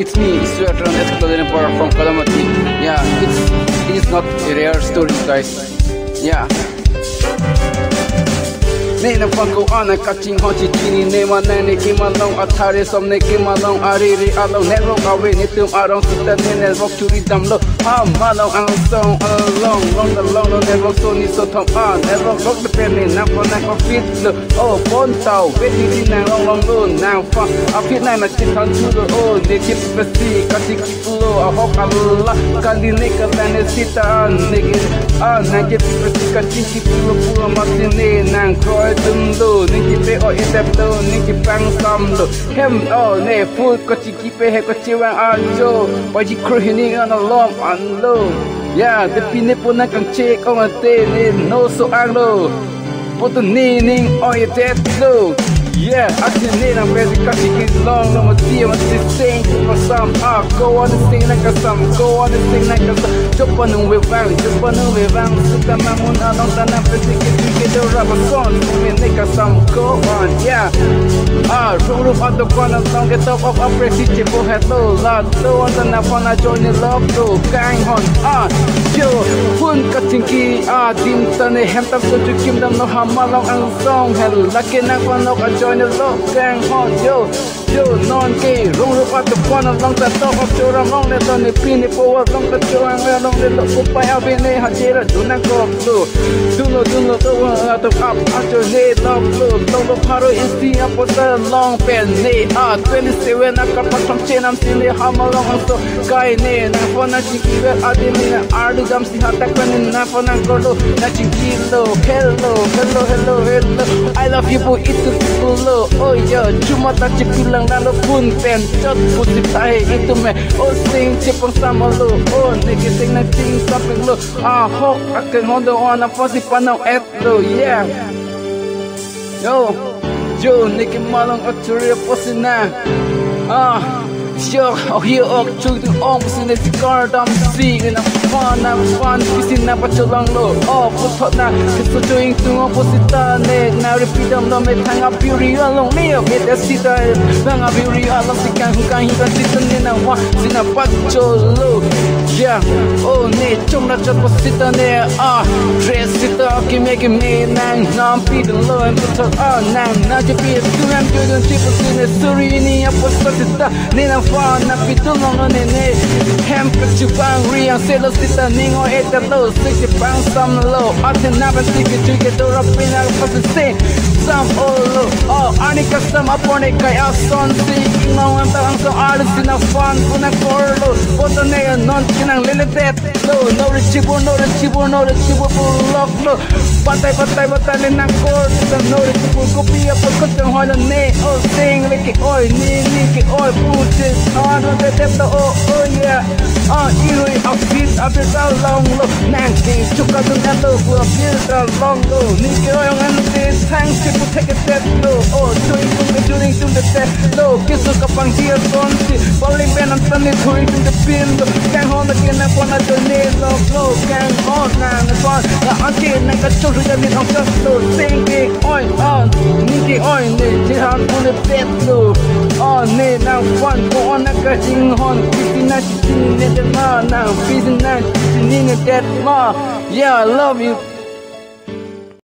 It's me, Sweatron Escalator from Kalamati. Yeah, it is not a rare story, guys. Yeah. Nena panko ana catching honchi chini nema nene kimalong athare somne kimalong ariri along netro kawe nitum arong sita nene rock churi damlo malong ang song along long the long netro so ni so thom netro rock the penny na ko fit lo pon tau beti di na long lo na fa apit na chit han chu lo ne chip pesi kati kipulo a hok alla kandi ne kalane sita ne na chip pesi kati kipulo pulo matine na Dundo, Niki pe o itapdo, Niki pang samdo. Hem ne food kochi kipe he kochi wang anjo. Baji kruhini on a long and low. Yeah, the pinepo na kang check on a day, no so anglo. Put the ning on your dead low. Yeah, I can need a very catchy long, no more dear, what's this thing for some? Go on this thing like a some, go on this thing like a some. Jump on the way round, sit the mamoon along the napity, get the rubber song, make a some, go on, yeah. Roll up on the corner, long get up of a pretty for hello, lot, low on the napana, join the love, low, gang on, yo, Pun Katinki, Dim Tane, Hemp up to give them no hamalong and song, hello, lucky napano, join the love gang on yo non-gay rong rup at the one along the top of your among the on the pin forward long the show and along the look by Avene Hajera do not go blue do not out of up after they love blue long the paro is the up with the long pen they 27 I got from chain I'm still a hammer long so guy ne na fona chikiwe adini ardu jam si hatak pen na fona godo na chikilo hello I love you boy itu lo oh yo cuma tak cipilang nalo pun pen cot putih tahe itu me sing cipang sama lo niki sing na ting samping lo hok akan hondo on apa si panau et lo yeah yo niki malong actually posina Sure, here to the arms in the car, I'm seeing a fun, kissing up at your long low. Put na, it's so doing to opposite now repeat them, no make hang up beauty along me, get the sitter, hang up beauty along the can who can even sit in a one, in a pacho low. Yeah, ne, chum not just was sitting there, dress it up, keep making me nang, now I'm feeding low and put her nang, now you be a 200 people in the Surini, up was such a Nina na pitulong nene hem kachupang riang selo sita ningo eta low 60 pounds some low atin naban tiki tuke to rapina pasise some low ani custom apone kaya son si ingong ang tarang so alis na fun kuna korlo boto ne non kinang lilitet low no rechibo lock low patay na cord no rechibo kopi apol kutang hola ne sing like oi ni ki oi putin no te tepto yeah irui outfit after so long look nanking chuka dun elo for a long low ni ki oi ang this thanks people take a step low doing to the step low kisu kapang dia son si bowling pen ang tani doing to the pin gang on again na pona to ne low gang on na fun la anti na ka churu ya ni ang just low thinking oi ni ki oi ne jihan on the pet low ne now one go on a cutting horn, keeping that in the man now, feeding that in the dead ma. Yeah, I love you.